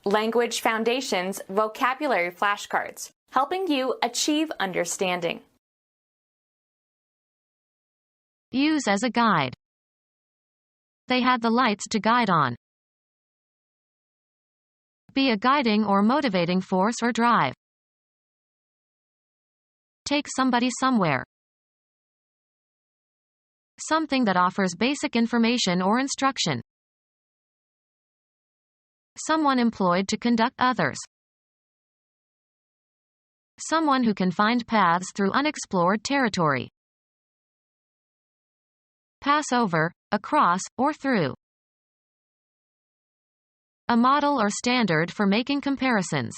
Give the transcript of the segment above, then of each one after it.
Language Foundations Vocabulary Flashcards, helping you achieve understanding. Use as a guide. They had the lights to guide on. Be a guiding or motivating force or drive. Take somebody somewhere. Something that offers basic information or instruction. Someone employed to conduct others. Someone who can find paths through unexplored territory. Pass over, across, or through. A model or standard for making comparisons.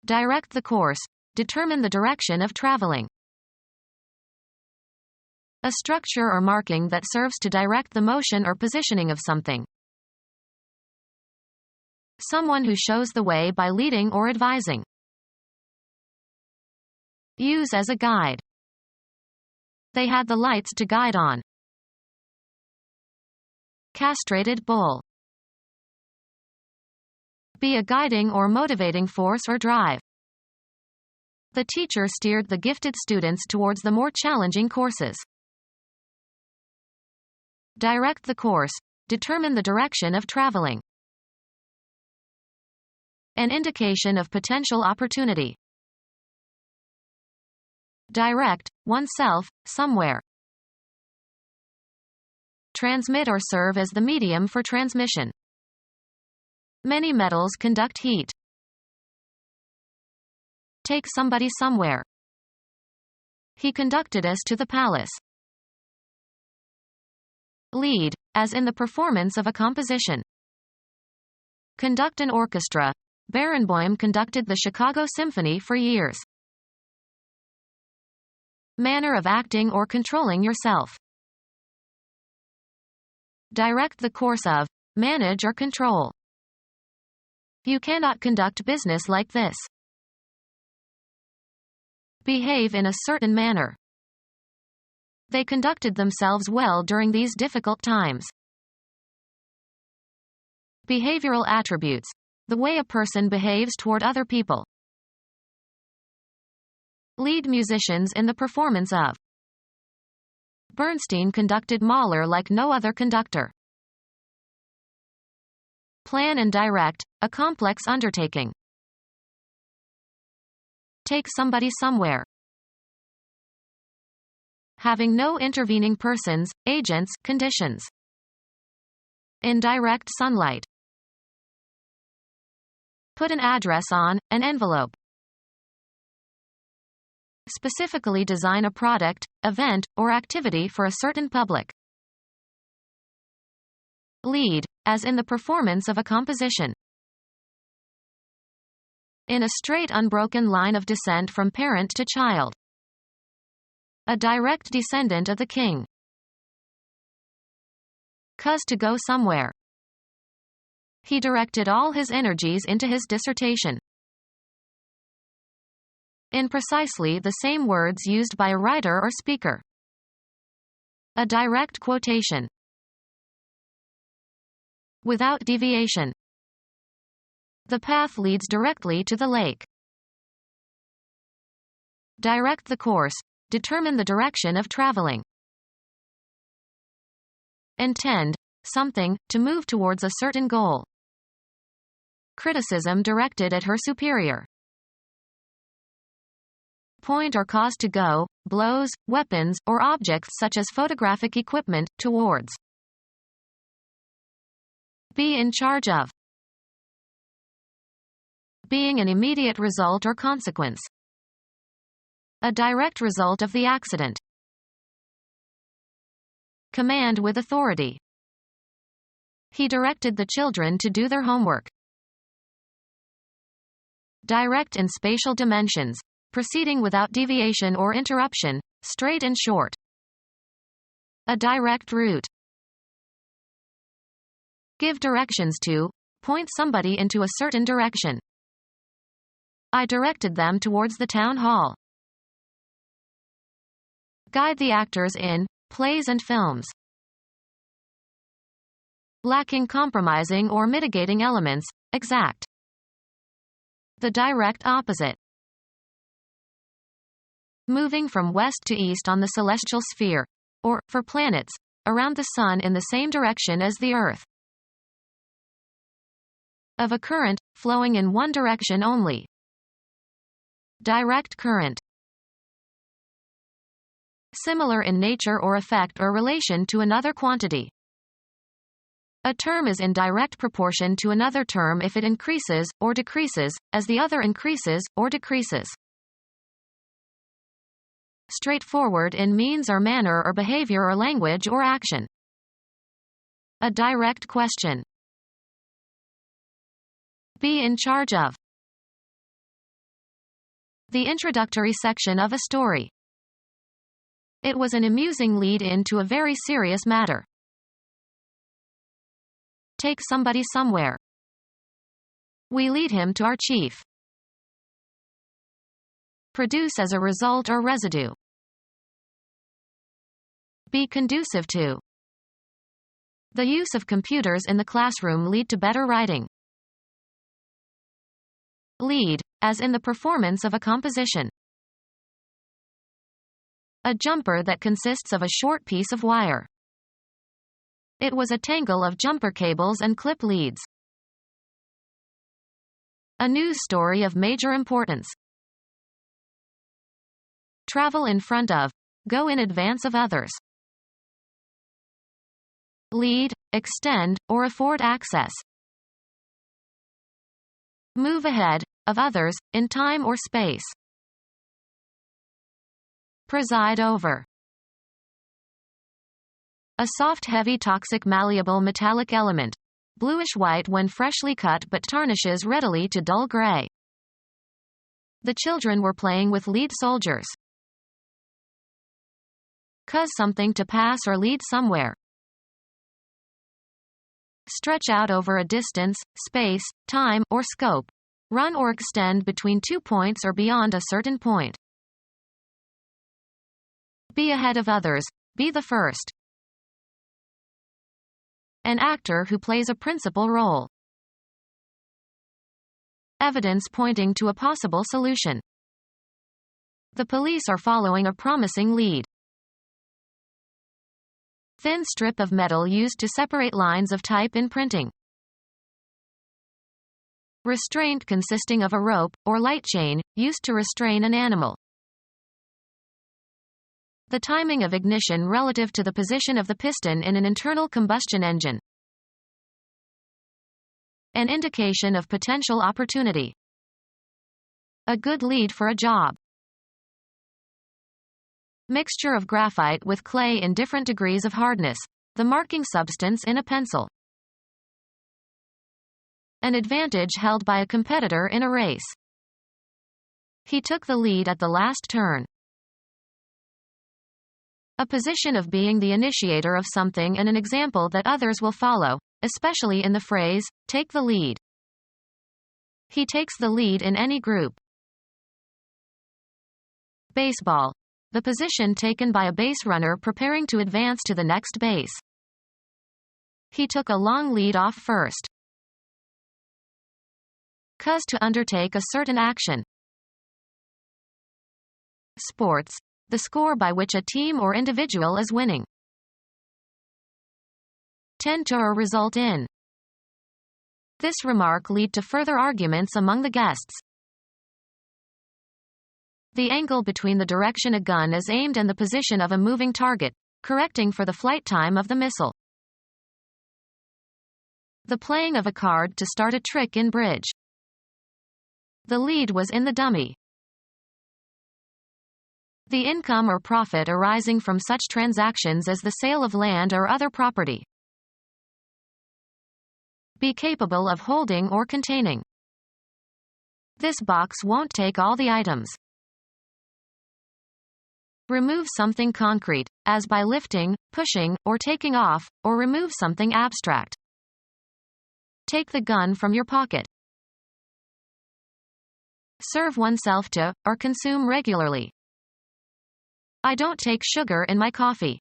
Direct the course. Determine the direction of traveling. A structure or marking that serves to direct the motion or positioning of something. Someone who shows the way by leading or advising. Use as a guide. They had the lights to guide on. Castrated bull. Be a guiding or motivating force or drive. The teacher steered the gifted students towards the more challenging courses. Direct the course. Determine the direction of traveling. An indication of potential opportunity. Direct oneself somewhere. Transmit or serve as the medium for transmission. Many metals conduct heat. Take somebody somewhere. He conducted us to the palace. Lead, as in the performance of a composition. Conduct an orchestra. Barenboim conducted the Chicago Symphony for years. Manner of acting or controlling yourself. Direct the course of, manage or control. You cannot conduct business like this. Behave in a certain manner. They conducted themselves well during these difficult times. Behavioral attributes. The way a person behaves toward other people. Lead musicians in the performance of. Bernstein conducted Mahler like no other conductor. Plan and direct, a complex undertaking. Take somebody somewhere. Having no intervening persons, agents, conditions. In direct sunlight. Put an address on an envelope. Specifically design a product, event, or activity for a certain public. Lead, as in the performance of a composition. In a straight unbroken line of descent from parent to child. A direct descendant of the king. Cause to go somewhere. He directed all his energies into his dissertation. In precisely the same words used by a writer or speaker. A direct quotation. Without deviation. The path leads directly to the lake. Direct the course. Determine the direction of traveling. Intend something, to move towards a certain goal. Criticism directed at her superior. Point or cause to go, blows, weapons, or objects such as photographic equipment, towards. Be in charge of. Being an immediate result or consequence. A direct result of the accident. Command with authority. He directed the children to do their homework. Direct in spatial dimensions, proceeding without deviation or interruption, straight and short. A direct route. Give directions to, point somebody into a certain direction. I directed them towards the town hall. Guide the actors in plays and films. lacking compromising or mitigating elements, exact. The direct opposite. Moving from west to east on the celestial sphere, or, for planets, around the Sun in the same direction as the Earth. Of a current, flowing in one direction only. Direct current. Similar in nature or effect or relation to another quantity. A term is in direct proportion to another term if it increases, or decreases, as the other increases, or decreases. Straightforward in means or manner or behavior or language or action. A direct question. Be in charge of. The introductory section of a story. It was an amusing lead-in to a very serious matter. Take somebody somewhere. We lead him to our chief. Produce as a result or residue. Be conducive to. The use of computers in the classroom lead to better writing. Lead, as in the performance of a composition. A jumper that consists of a short piece of wire. It was a tangle of jumper cables and clip leads. A news story of major importance. Travel in front of. Go in advance of others. Lead, extend, or afford access. Move ahead of others, in time or space. Preside over. A soft, heavy, toxic, malleable metallic element. Bluish-white when freshly cut but tarnishes readily to dull gray. The children were playing with lead soldiers. Cause something to pass or lead somewhere. Stretch out over a distance, space, time, or scope. Run or extend between 2 points or beyond a certain point. Be ahead of others. Be the first. An actor who plays a principal role. Evidence pointing to a possible solution. The police are following a promising lead. Thin strip of metal used to separate lines of type in printing. Restraint consisting of a rope, or light chain, used to restrain an animal. The timing of ignition relative to the position of the piston in an internal combustion engine. An indication of potential opportunity. A good lead for a job. Mixture of graphite with clay in different degrees of hardness. The marking substance in a pencil. An advantage held by a competitor in a race. He took the lead at the last turn. A position of being the initiator of something and an example that others will follow, especially in the phrase, take the lead. He takes the lead in any group. Baseball. The position taken by a base runner preparing to advance to the next base. He took a long lead off first. Cause to undertake a certain action. Sports. The score by which a team or individual is winning. Tend to or result in. This remark lead to further arguments among the guests. The angle between the direction a gun is aimed and the position of a moving target, correcting for the flight time of the missile. The playing of a card to start a trick in bridge. The lead was in the dummy. The income or profit arising from such transactions as the sale of land or other property. Be capable of holding or containing. This box won't take all the items. Remove something concrete, as by lifting, pushing, or taking off, or remove something abstract. Take the gun from your pocket. Serve oneself to, or consume regularly. I don't take sugar in my coffee.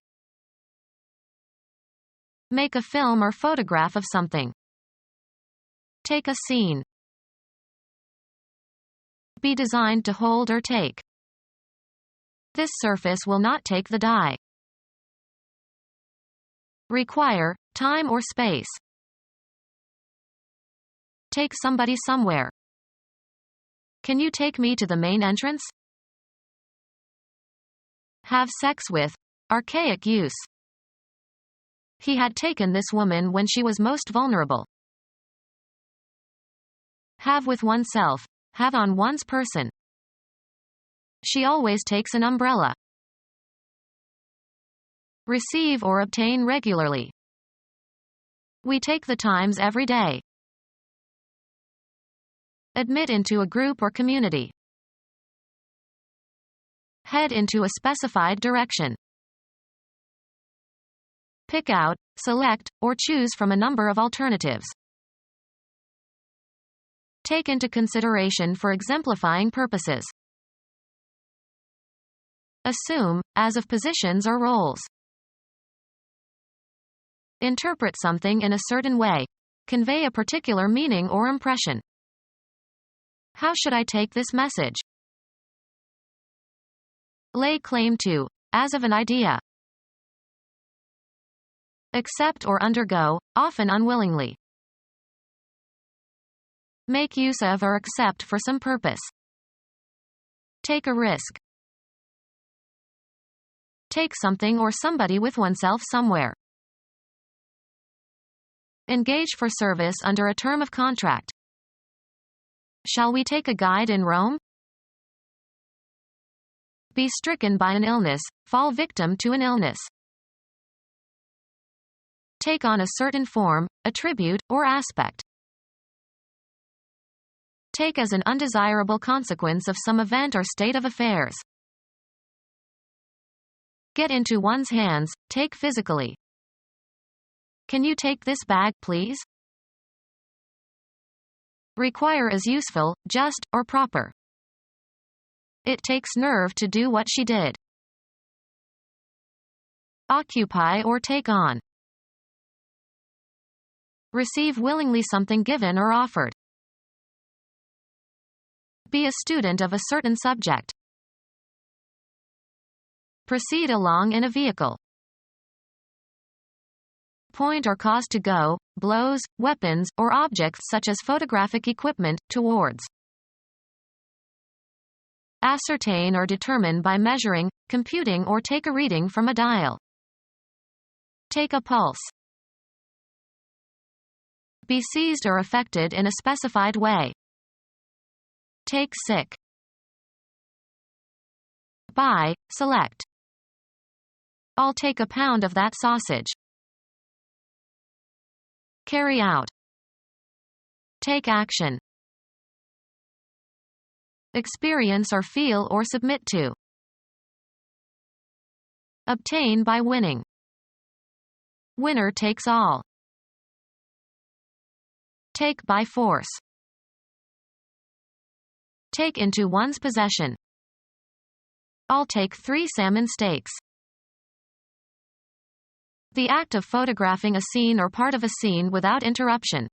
Make a film or photograph of something. Take a scene. Be designed to hold or take. This surface will not take the dye. Require time or space. Take somebody somewhere. Can you take me to the main entrance? Have sex with. Archaic use. He had taken this woman when she was most vulnerable. Have with oneself. Have on one's person. She always takes an umbrella. Receive or obtain regularly. We take the Times every day. Admit into a group or community. Head into a specified direction. Pick out, select, or choose from a number of alternatives. Take into consideration for exemplifying purposes. Assume, as of positions or roles. Interpret something in a certain way. Convey a particular meaning or impression. How should I take this message? Lay claim to, as of an idea. Accept or undergo, often unwillingly. Make use of or accept for some purpose. Take a risk. Take something or somebody with oneself somewhere. Engage for service under a term of contract. Shall we take a guide in Rome? Be stricken by an illness, fall victim to an illness. Take on a certain form, attribute, or aspect. Take as an undesirable consequence of some event or state of affairs. Get into one's hands, take physically. Can you take this bag, please? Require as useful, just, or proper. It takes nerve to do what she did. Occupy or take on. Receive willingly something given or offered. Be a student of a certain subject. Proceed along in a vehicle. Point or cause to go, blows, weapons, or objects such as photographic equipment, towards. Ascertain or determine by measuring, computing or take a reading from a dial. Take a pulse. Be seized or affected in a specified way. Take sick. Buy, select. I'll take a pound of that sausage. Carry out. Take action. Experience or feel or submit to. Obtain by winning. Winner takes all. Take by force. Take into one's possession. I'll take 3 salmon steaks. The act of photographing a scene or part of a scene without interruption.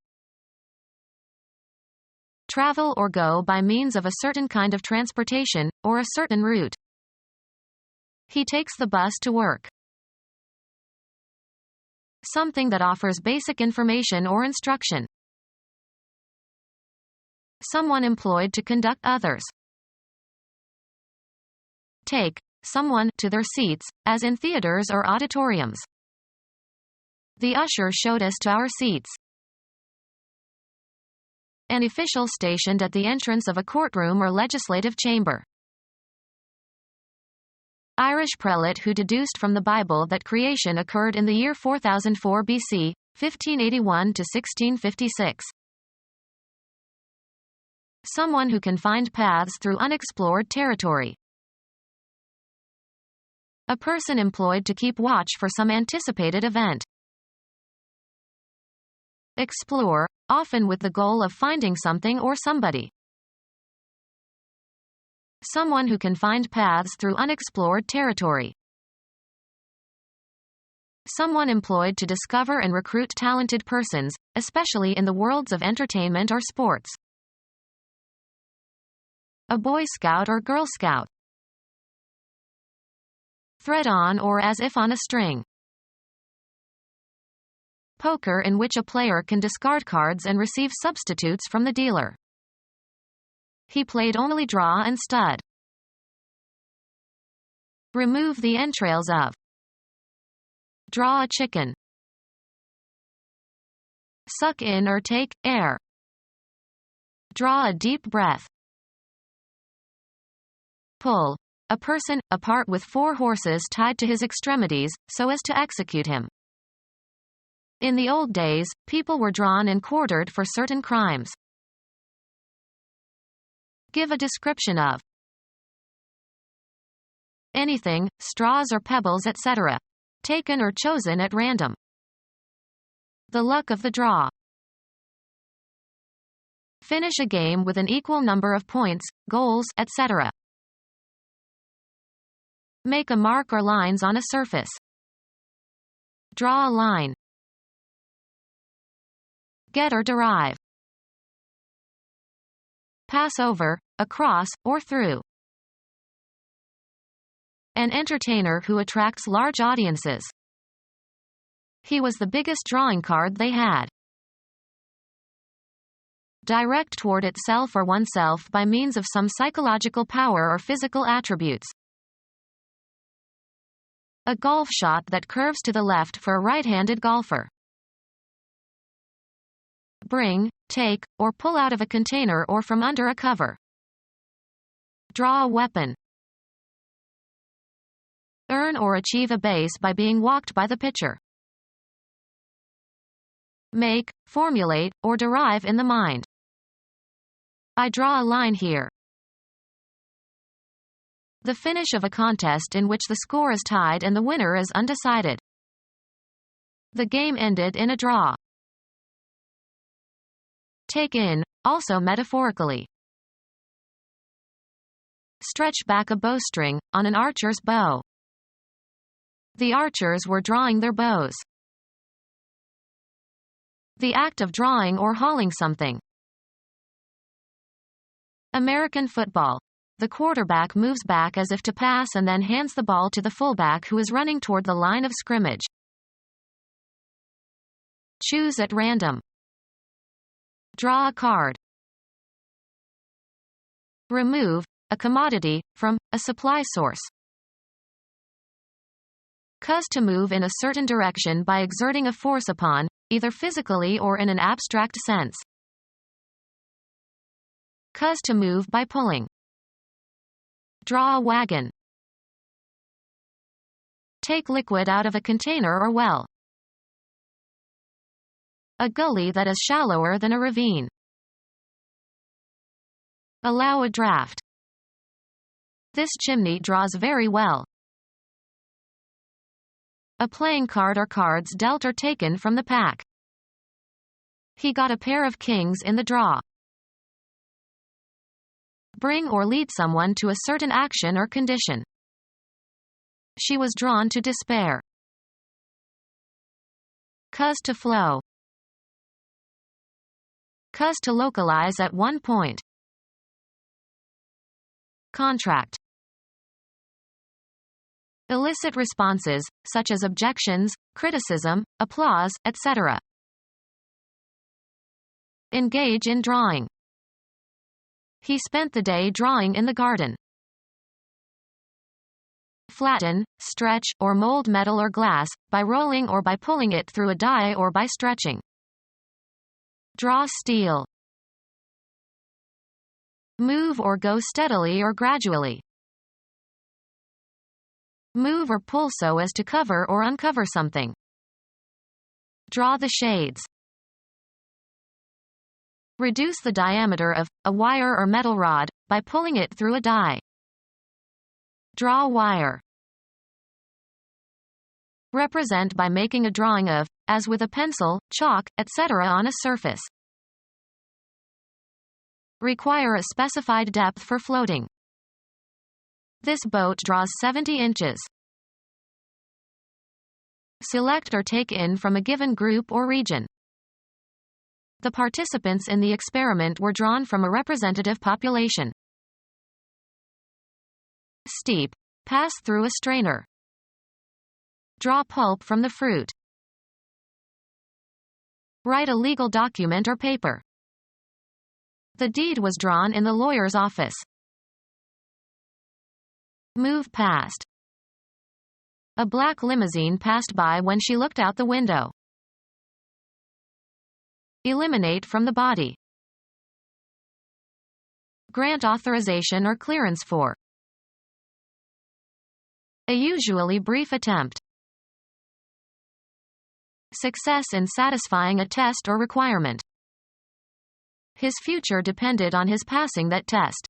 Travel or go by means of a certain kind of transportation, or a certain route. He takes the bus to work. Something that offers basic information or instruction. Someone employed to conduct others. Take someone to their seats, as in theaters or auditoriums. The usher showed us to our seats. An official stationed at the entrance of a courtroom or legislative chamber. Irish prelate who deduced from the Bible that creation occurred in the year 4004 BC, 1581 to 1656. Someone who can find paths through unexplored territory. A person employed to keep watch for some anticipated event. Explore, often with the goal of finding something or somebody. Someone who can find paths through unexplored territory. Someone employed to discover and recruit talented persons, especially in the worlds of entertainment or sports. A Boy Scout or Girl Scout. Thread on or as if on a string. Poker, in which a player can discard cards and receive substitutes from the dealer. He played only draw and stud. Remove the entrails of. Draw a chicken. Suck in or take air. Draw a deep breath. Pull. A person, apart with 4 horses tied to his extremities, so as to execute him. In the old days, people were drawn and quartered for certain crimes. Give a description of. Anything, straws or pebbles, etc. Taken or chosen at random. The luck of the draw. Finish a game with an equal number of points, goals, etc. Make a mark or lines on a surface. Draw a line. Get or derive. Pass over, across, or through. An entertainer who attracts large audiences. He was the biggest drawing card they had. Direct toward itself or oneself by means of some psychological power or physical attributes. A golf shot that curves to the left for a right-handed golfer. Bring, take, or pull out of a container or from under a cover. Draw a weapon. Earn or achieve a base by being walked by the pitcher. Make, formulate, or derive in the mind. I draw a line here. The finish of a contest in which the score is tied and the winner is undecided. The game ended in a draw. Take in, also metaphorically. Stretch back a bowstring, on an archer's bow. The archers were drawing their bows. The act of drawing or hauling something. American football. The quarterback moves back as if to pass and then hands the ball to the fullback who is running toward the line of scrimmage. Choose at random. Draw a card. Remove, a commodity, from, a supply source. Cause to move in a certain direction by exerting a force upon, either physically or in an abstract sense. Cause to move by pulling. Draw a wagon. Take liquid out of a container or well. A gully that is shallower than a ravine. Allow a draft. This chimney draws very well. A playing card or cards dealt or taken from the pack. He got a pair of kings in the draw. Bring or lead someone to a certain action or condition. She was drawn to despair. Cause to flow. Cause to localize at one point. Contract. Elicit responses, such as objections, criticism, applause, etc. Engage in drawing. He spent the day drawing in the garden. Flatten, stretch, or mold metal or glass, by rolling or by pulling it through a die or by stretching. Draw steel. Move or go steadily or gradually. Move or pull so as to cover or uncover something. Draw the shades. Reduce the diameter of a wire or metal rod by pulling it through a die. Draw wire. Represent by making a drawing of, as with a pencil, chalk, etc. on a surface. Require a specified depth for floating. This boat draws 70 inches. Select or take in from a given group or region. The participants in the experiment were drawn from a representative population. Steep. Pass through a strainer. Draw pulp from the fruit. Write a legal document or paper. The deed was drawn in the lawyer's office. Move past. A black limousine passed by when she looked out the window. Eliminate from the body. Grant authorization or clearance for. A usually brief attempt. Success in satisfying a test or requirement. His future depended on his passing that test.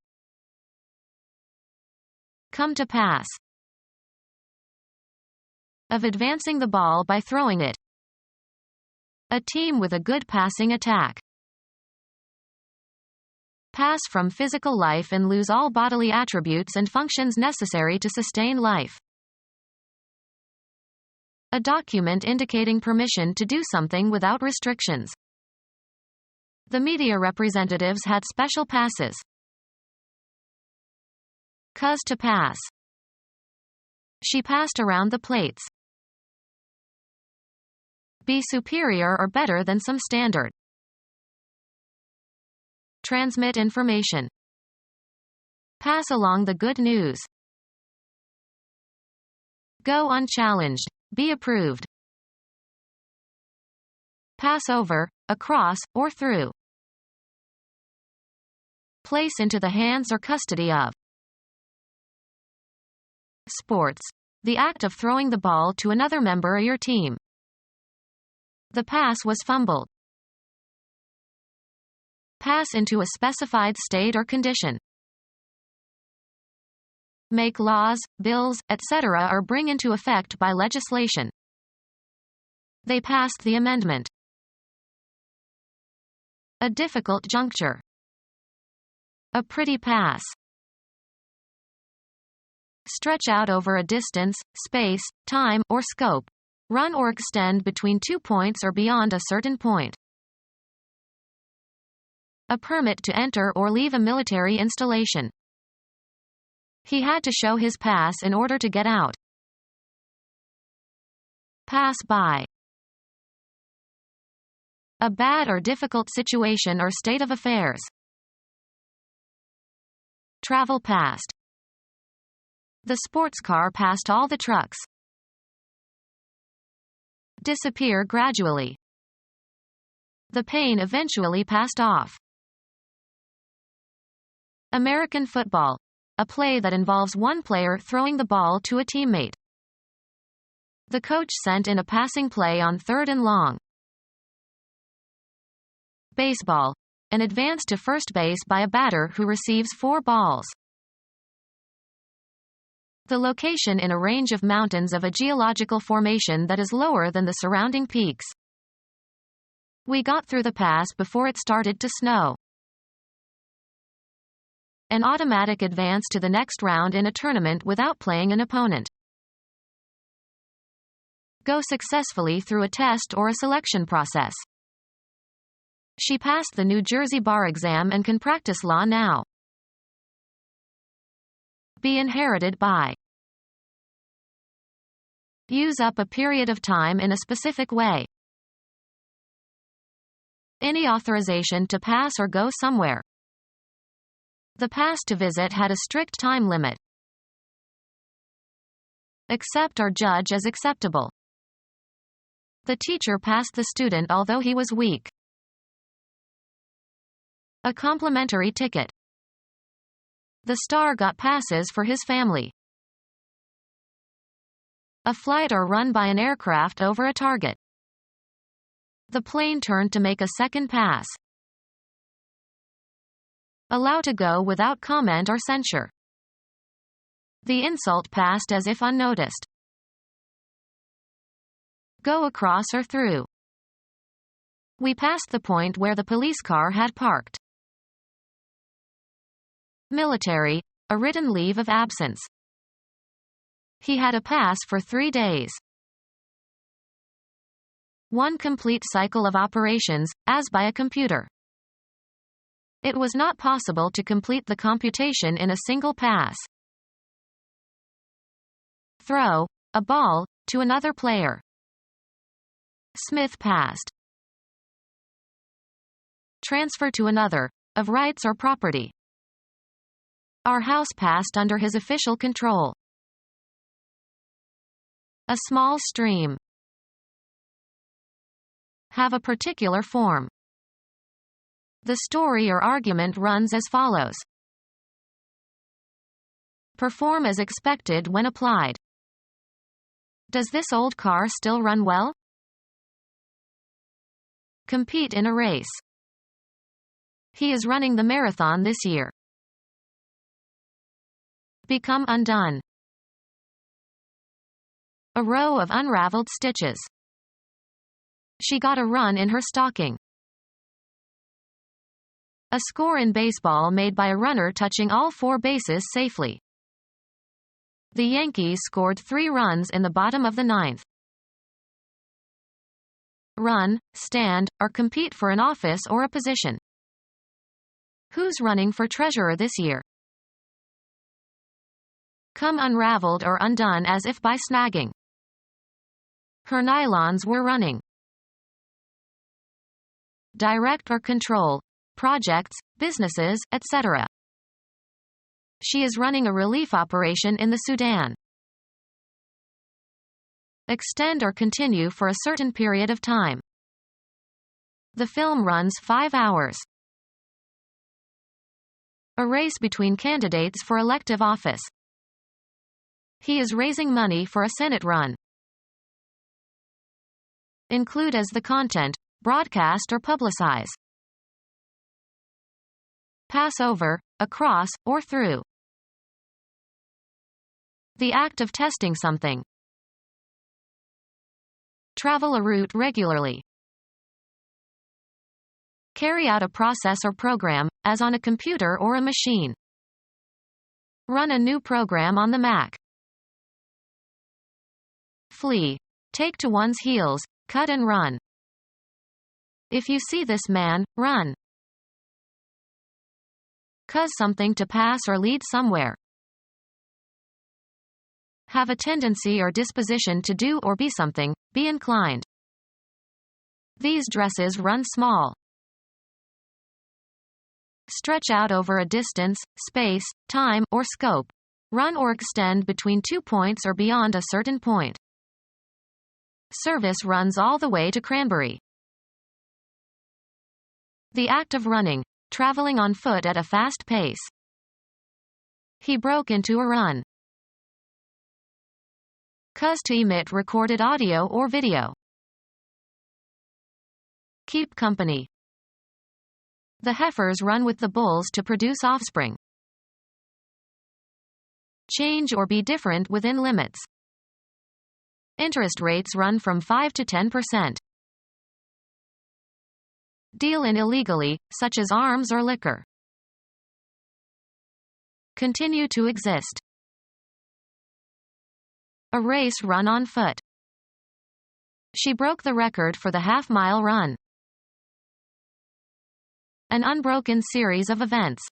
Come to pass. Of advancing the ball by throwing it. A team with a good passing attack. Pass from physical life and lose all bodily attributes and functions necessary to sustain life. A document indicating permission to do something without restrictions. The media representatives had special passes. Cuz to pass. She passed around the plates. Be superior or better than some standard. Transmit information. Pass along the good news. Go unchallenged. Be approved. Pass over, across, or through. Place into the hands or custody of. Sports. The act of throwing the ball to another member of your team. The pass was fumbled. Pass into a specified state or condition. Make laws, bills, etc. or bring into effect by legislation. They passed the amendment. A difficult juncture. A pretty pass. Stretch out over a distance, space, time, or scope. Run or extend between 2 points or beyond a certain point. A permit to enter or leave a military installation. He had to show his pass in order to get out. Pass by. A bad or difficult situation or state of affairs. Travel past. The sports car passed all the trucks. Disappear gradually. The pain eventually passed off. American football. A play that involves one player throwing the ball to a teammate. The coach sent in a passing play on 3rd and long. Baseball. An advance to first base by a batter who receives 4 balls. The location in a range of mountains of a geological formation that is lower than the surrounding peaks. We got through the pass before it started to snow. An automatic advance to the next round in a tournament without playing an opponent. Go successfully through a test or a selection process. She passed the New Jersey bar exam and can practice law now. Be inherited by. Use up a period of time in a specific way. Any authorization to pass or go somewhere. The pass to visit had a strict time limit. Accept or judge as acceptable. The teacher passed the student although he was weak. A complimentary ticket. The star got passes for his family. A flight or run by an aircraft over a target. The plane turned to make a second pass. Allow to go without comment or censure. The insult passed as if unnoticed. Go across or through. We passed the point where the police car had parked. Military, a written leave of absence. He had a pass for 3 days. One complete cycle of operations, as by a computer. It was not possible to complete the computation in a single pass. Throw a ball to another player. Smith passed. Transfer to another, of rights or property. Our house passed under his official control. A small stream. Have a particular form. The story or argument runs as follows. Perform as expected when applied. Does this old car still run well? Compete in a race. He is running the marathon this year. Become undone. A row of unraveled stitches. She got a run in her stocking. A score in baseball made by a runner touching all 4 bases safely. The Yankees scored 3 runs in the bottom of the 9th. Run, stand, or compete for an office or a position. Who's running for treasurer this year? Come unraveled or undone as if by snagging. Her nylons were running. Direct or control, projects, businesses, etc. She is running a relief operation in the Sudan. Extend or continue for a certain period of time. The film runs 5 hours. A race between candidates for elective office. He is raising money for a Senate run. Include as the content, broadcast or publicize. Pass over, across, or through. The act of testing something. Travel a route regularly. Carry out a process or program, as on a computer or a machine. Run a new program on the Mac. Flee. Take to one's heels, cut and run. If you see this man, run. Cause something to pass or lead somewhere. Have a tendency or disposition to do or be something, be inclined. These dresses run small. Stretch out over a distance, space, time, or scope. Run or extend between 2 points or beyond a certain point. Service runs all the way to Cranberry. The act of running, traveling on foot at a fast pace. He broke into a run. Cause to emit recorded audio or video. Keep company. The heifers run with the bulls to produce offspring. Change or be different within limits. Interest rates run from 5 to 10%. Deal in illegally, such as arms or liquor. Continue to exist. A race run on foot. She broke the record for the half-mile run. An unbroken series of events.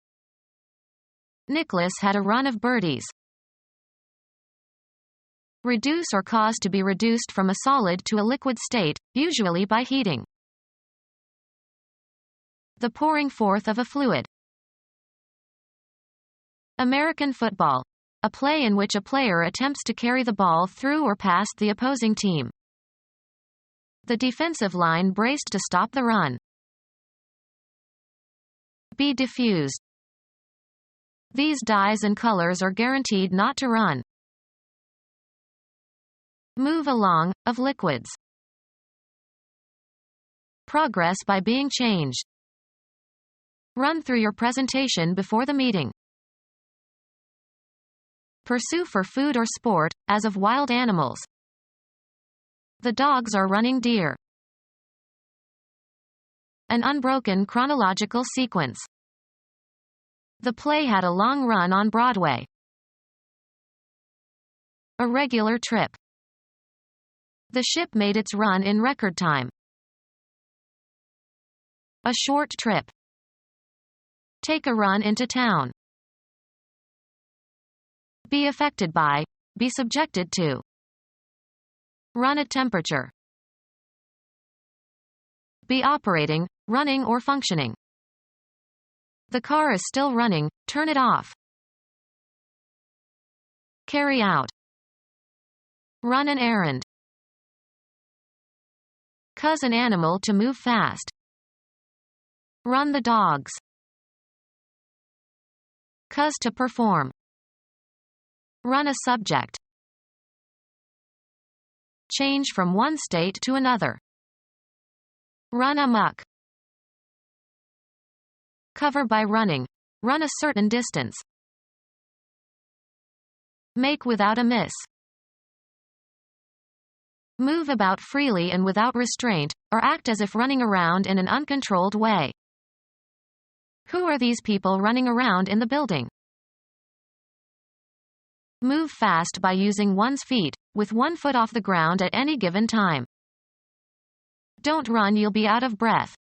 Nicholas had a run of birdies. Reduce or cause to be reduced from a solid to a liquid state, usually by heating. The pouring forth of a fluid. American football. A play in which a player attempts to carry the ball through or past the opposing team. The defensive line braced to stop the run. Be diffused. These dyes and colors are guaranteed not to run. Move along, of liquids. Progress by being changed. Run through your presentation before the meeting. Pursue for food or sport, as of wild animals. The dogs are running deer. An unbroken chronological sequence. The play had a long run on Broadway. A regular trip. The ship made its run in record time. A short trip. Take a run into town. Be affected by, be subjected to. Run at temperature. Be operating, running or functioning. The car is still running, turn it off. Carry out. Run an errand. Cause an animal to move fast. Run the dogs. Cause to perform. Run a subject. Change from one state to another. Run amok. Cover by running. Run a certain distance. Make without a miss. Move about freely and without restraint, or act as if running around in an uncontrolled way. Who are these people running around in the building? Move fast by using one's feet, with one foot off the ground at any given time. Don't run, you'll be out of breath.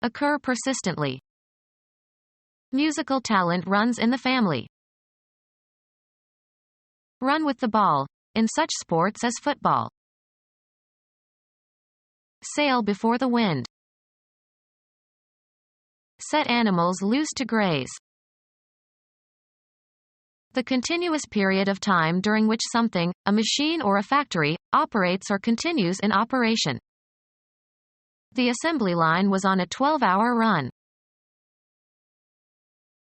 Occur persistently. Musical talent runs in the family. Run with the ball, in such sports as football. Sail before the wind. Set animals loose to graze. The continuous period of time during which something, a machine or a factory, operates or continues in operation. The assembly line was on a 12-hour run.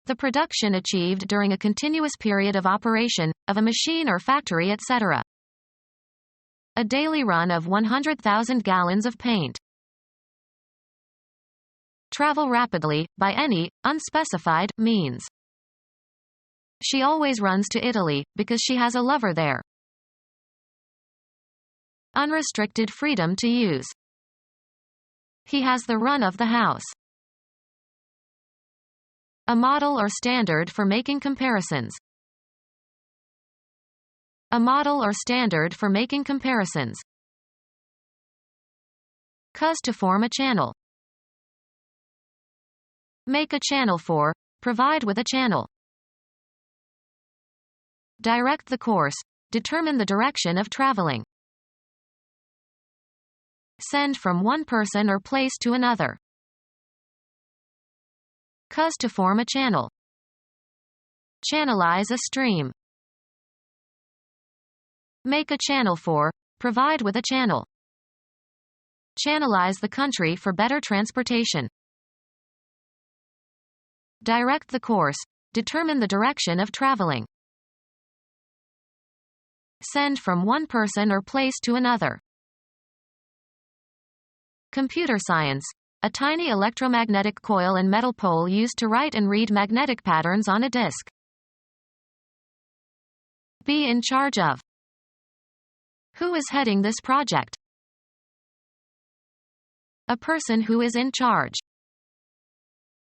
The production achieved during a continuous period of operation, of a machine or factory, etc. A daily run of 100,000 gallons of paint. Travel rapidly, by any, unspecified, means. She always runs to Italy, because she has a lover there. Unrestricted freedom to use. He has the run of the house. A model or standard for making comparisons. A model or standard for making comparisons. Cause to form a channel. Make a channel for, provide with a channel. Direct the course, determine the direction of traveling. Send from one person or place to another. Cause to form a channel. Channelize a stream. Make a channel for, provide with a channel. Channelize the country for better transportation. Direct the course, determine the direction of traveling. Send from one person or place to another. Computer science. A tiny electromagnetic coil and metal pole used to write and read magnetic patterns on a disk. Be in charge of. Who is heading this project? A person who is in charge.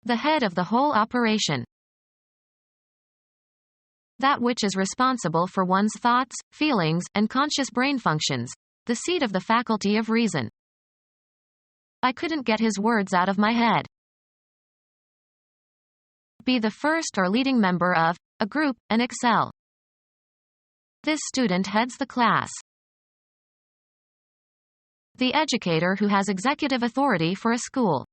The head of the whole operation. That which is responsible for one's thoughts, feelings, and conscious brain functions. The seat of the faculty of reason. I couldn't get his words out of my head. Be the first or leading member of a group and excel. This student heads the class. The educator who has executive authority for a school.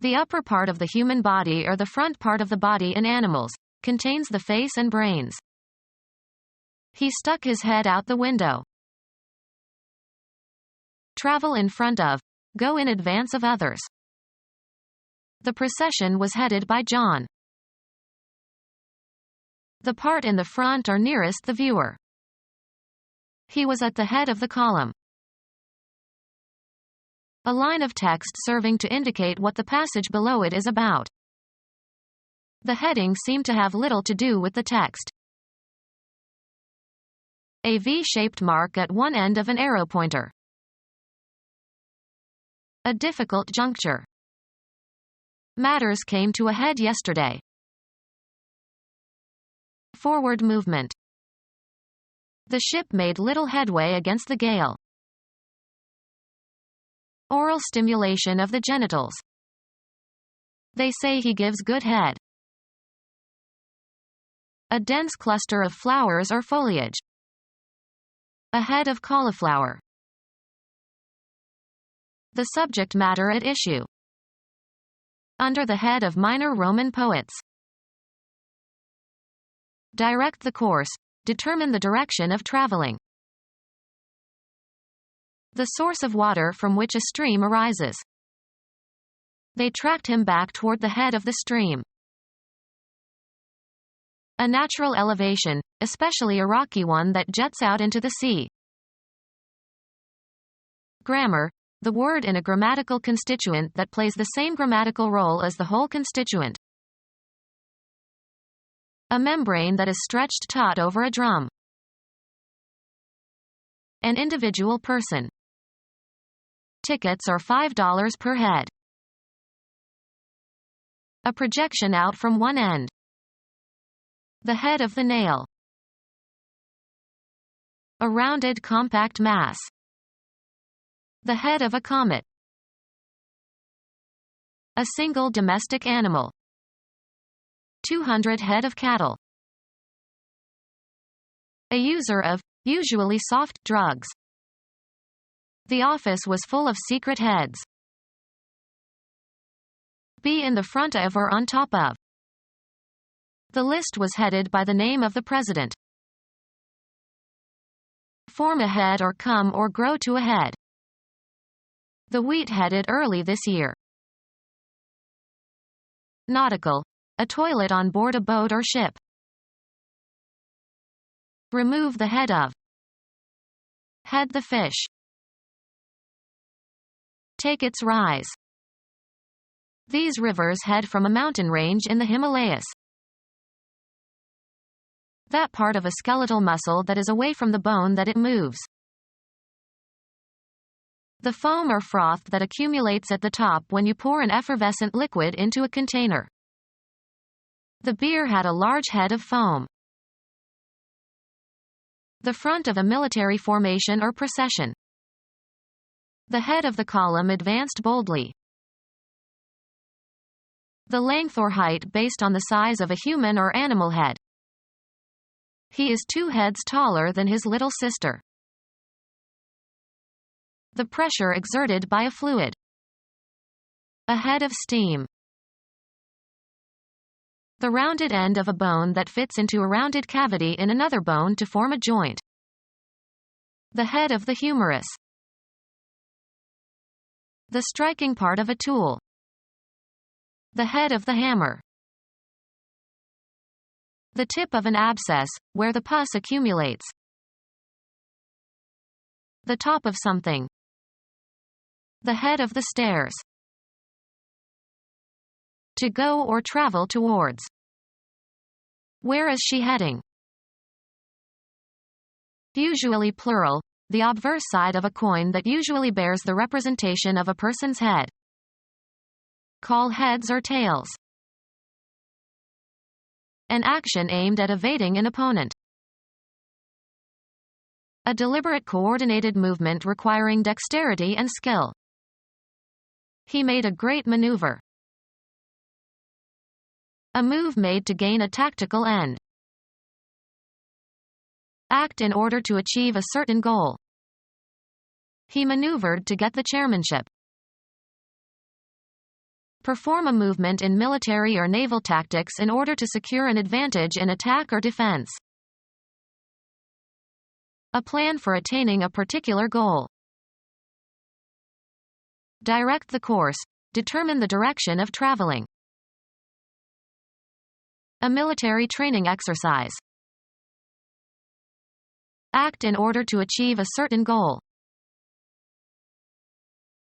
The upper part of the human body or the front part of the body in animals contains the face and brains. He stuck his head out the window. Travel in front of, go in advance of others. The procession was headed by John. The part in the front or nearest the viewer. He was at the head of the column. A line of text serving to indicate what the passage below it is about. The heading seemed to have little to do with the text. A V-shaped mark at one end of an arrow pointer. A difficult juncture. Matters came to a head yesterday. Forward movement. The ship made little headway against the gale. Oral stimulation of the genitals. They say he gives good head. A dense cluster of flowers or foliage. A head of cauliflower. The subject matter at issue. Under the head of minor Roman poets. Direct the course. Determine the direction of traveling. The source of water from which a stream arises. They tracked him back toward the head of the stream. A natural elevation, especially a rocky one that jets out into the sea. Grammar, the word in a grammatical constituent that plays the same grammatical role as the whole constituent. A membrane that is stretched taut over a drum. An individual person. Tickets are $5 per head. A projection out from one end. The head of the nail. A rounded compact mass. The head of a comet. A single domestic animal. 200 head of cattle. A user of, usually soft, drugs. The office was full of secret heads. Be in the front of or on top of. The list was headed by the name of the president. Form a head or come or grow to a head. The wheat headed early this year. Nautical. A toilet on board a boat or ship. Remove the head of. Head the fish. Take its rise. These rivers head from a mountain range in the Himalayas. That part of a skeletal muscle that is away from the bone that it moves. The foam or froth that accumulates at the top when you pour an effervescent liquid into a container. The beer had a large head of foam. The front of a military formation or procession. The head of the column advanced boldly. The length or height based on the size of a human or animal head. He is 2 heads taller than his little sister. The pressure exerted by a fluid. A head of steam. The rounded end of a bone that fits into a rounded cavity in another bone to form a joint. The head of the humerus. The striking part of a tool. The head of the hammer. The tip of an abscess, where the pus accumulates. The top of something. The head of the stairs. To go or travel towards. Where is she heading? Usually plural, the obverse side of a coin that usually bears the representation of a person's head. Call heads or tails. An action aimed at evading an opponent. A deliberate coordinated movement requiring dexterity and skill. He made a great maneuver. A move made to gain a tactical end. Act in order to achieve a certain goal. He maneuvered to get the chairmanship. Perform a movement in military or naval tactics in order to secure an advantage in attack or defense. A plan for attaining a particular goal. Direct the course. Determine the direction of traveling. A military training exercise. Act in order to achieve a certain goal.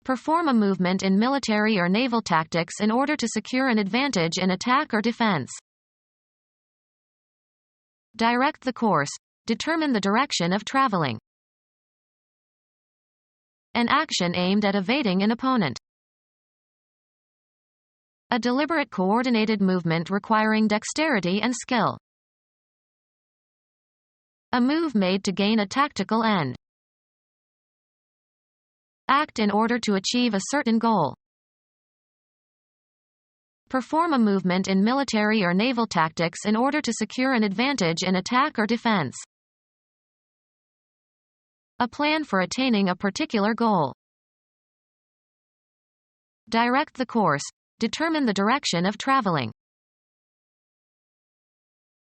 Perform a movement in military or naval tactics in order to secure an advantage in attack or defense. Direct the course. Determine the direction of traveling. An action aimed at evading an opponent. A deliberate coordinated movement requiring dexterity and skill. A move made to gain a tactical end. Act in order to achieve a certain goal. Perform a movement in military or naval tactics in order to secure an advantage in attack or defense. A plan for attaining a particular goal. Direct the course. Determine the direction of traveling.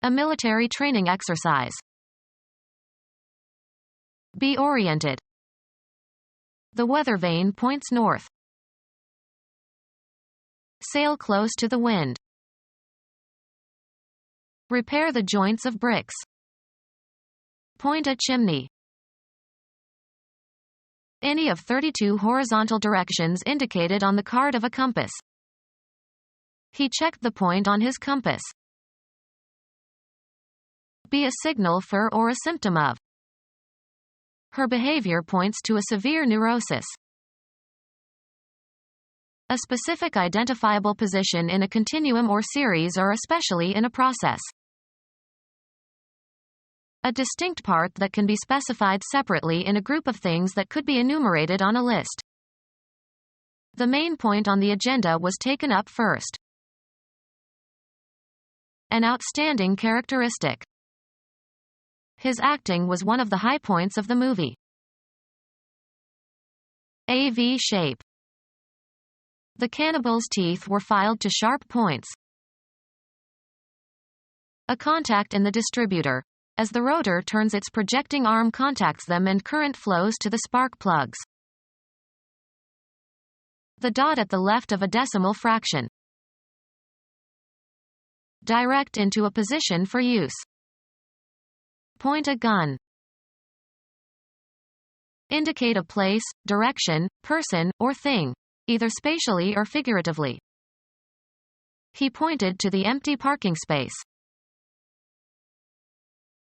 A military training exercise. Be oriented. The weather vane points north. Sail close to the wind. Repair the joints of bricks. Point a chimney. Any of 32 horizontal directions indicated on the card of a compass. He checked the point on his compass. Be a signal for or a symptom of. Her behavior points to a severe neurosis. A specific identifiable position in a continuum or series or especially in a process. A distinct part that can be specified separately in a group of things that could be enumerated on a list. The main point on the agenda was taken up first. An outstanding characteristic. His acting was one of the high points of the movie. A V shape. The cannibal's teeth were filed to sharp points. A contact in the distributor. As the rotor turns, its projecting arm contacts them and current flows to the spark plugs. The dot at the left of a decimal fraction. Direct into a position for use. Point a gun. Indicate a place, direction, person, or thing, either spatially or figuratively. He pointed to the empty parking space.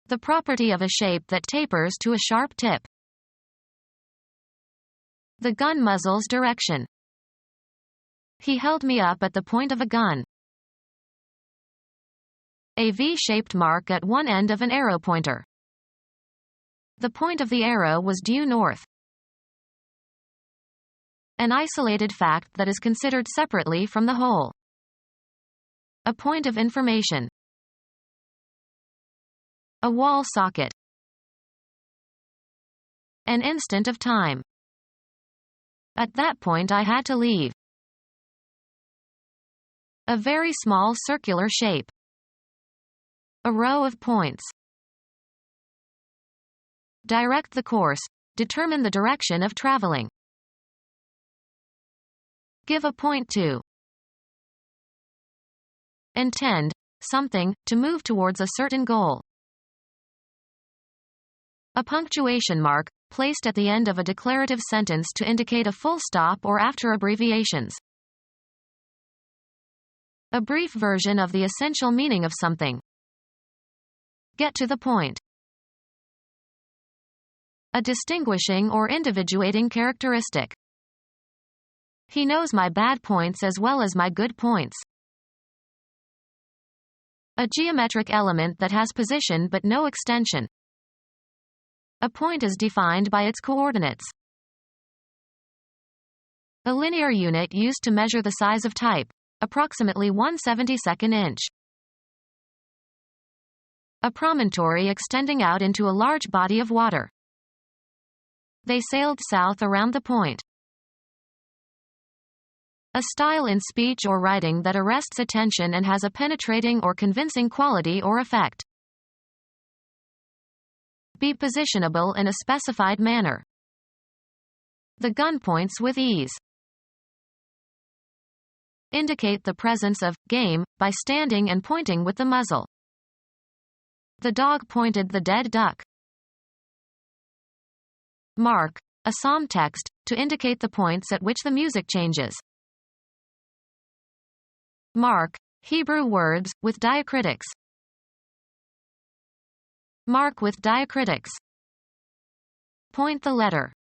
The property of a shape that tapers to a sharp tip. The gun muzzle's direction. He held me up at the point of a gun. A V-shaped mark at one end of an arrow pointer. The point of the arrow was due north. An isolated fact that is considered separately from the whole. A point of information. A wall socket. An instant of time. At that point I had to leave. A very small circular shape. A row of points. Direct the course. Determine the direction of traveling. Give a point to. Intend something, to move towards a certain goal. A punctuation mark, placed at the end of a declarative sentence to indicate a full stop or after abbreviations. A brief version of the essential meaning of something. Get to the point. A distinguishing or individuating characteristic. He knows my bad points as well as my good points. A geometric element that has position but no extension. A point is defined by its coordinates. A linear unit used to measure the size of type, approximately 1/72 inch. A promontory extending out into a large body of water. They sailed south around the point. A style in speech or writing that arrests attention and has a penetrating or convincing quality or effect. Be positionable in a specified manner. The gun points with ease. Indicate the presence of game by standing and pointing with the muzzle. The dog pointed the dead duck. Mark, a psalm text, to indicate the points at which the music changes. Mark, Hebrew words, with diacritics. Mark with diacritics. Point the letter.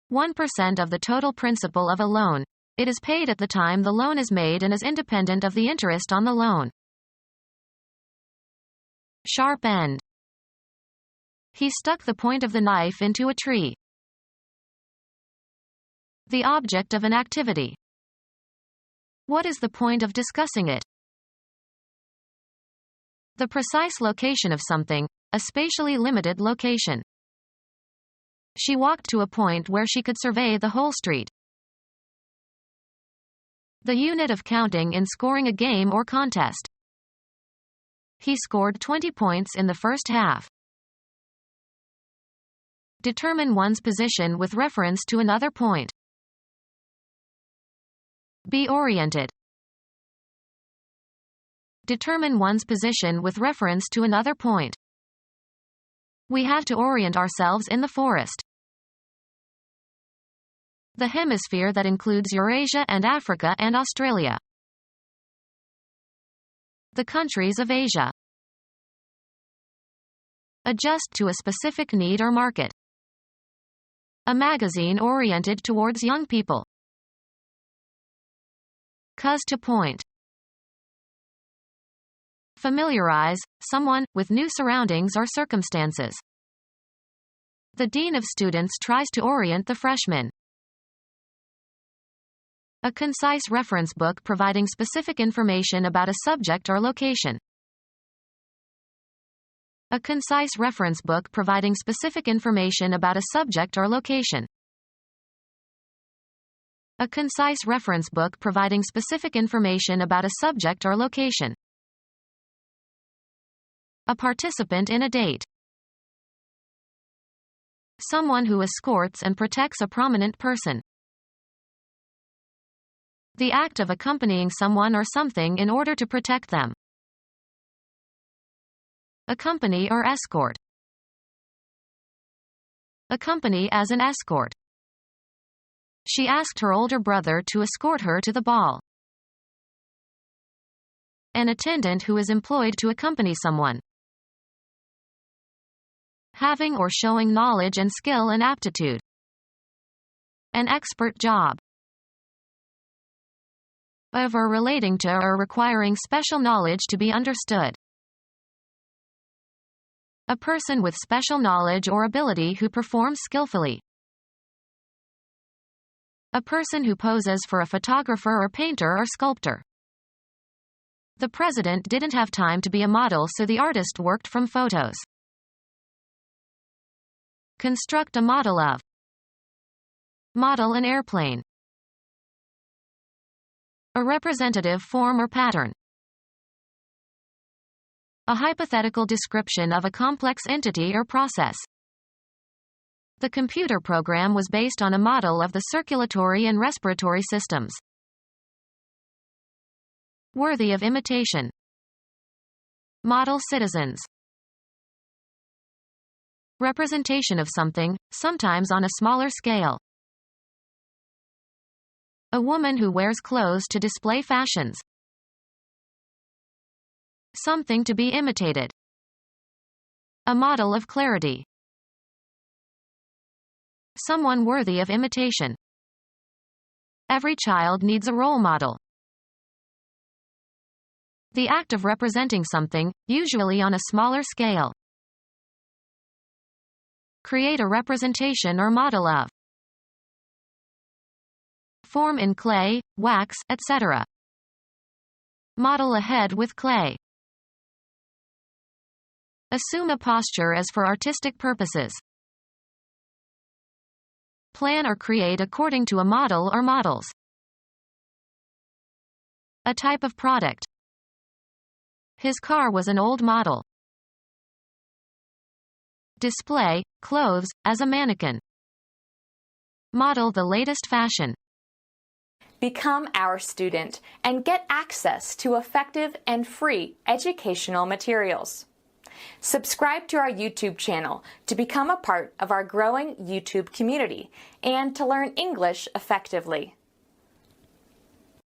1% of the total principal of a loan. It is paid at the time the loan is made and is independent of the interest on the loan. Sharp end. He stuck the point of the knife into a tree. The object of an activity. What is the point of discussing it? The precise location of something, a spatially limited location. She walked to a point where she could survey the whole street. The unit of counting in scoring a game or contest. He scored 20 points in the first half. Determine one's position with reference to another point. Be oriented. Determine one's position with reference to another point. We have to orient ourselves in the forest. The hemisphere that includes Eurasia and Africa and Australia. The countries of Asia. Adjust to a specific need or market. A magazine oriented towards young people. Cause to point. Familiarize someone with new surroundings or circumstances. The dean of students tries to orient the freshmen. A concise reference book providing specific information about a subject or location. A concise reference book providing specific information about a subject or location. A concise reference book providing specific information about a subject or location. A participant in a date. Someone who escorts and protects a prominent person. The act of accompanying someone or something in order to protect them. Accompany or escort. Accompany as an escort. She asked her older brother to escort her to the ball. An attendant who is employed to accompany someone. Having or showing knowledge and skill and aptitude. An expert job. Of or relating to or requiring special knowledge to be understood. A person with special knowledge or ability who performs skillfully. A person who poses for a photographer or painter or sculptor. The president didn't have time to be a model, so the artist worked from photos. Construct a model of. Model an airplane. A representative form or pattern. A hypothetical description of a complex entity or process. The computer program was based on a model of the circulatory and respiratory systems. Worthy of imitation. Model citizens. Representation of something, sometimes on a smaller scale. A woman who wears clothes to display fashions. Something to be imitated. A model of clarity. Someone worthy of imitation. Every child needs a role model. The act of representing something, usually on a smaller scale. Create a representation or model of. Form in clay, wax, etc. Model a head with clay. Assume a posture as for artistic purposes. Plan or create according to a model or models. A type of product. His car was an old model. Display clothes as a mannequin. Model the latest fashion. Become our student and get access to effective and free educational materials. Subscribe to our YouTube channel to become a part of our growing YouTube community and to learn English effectively.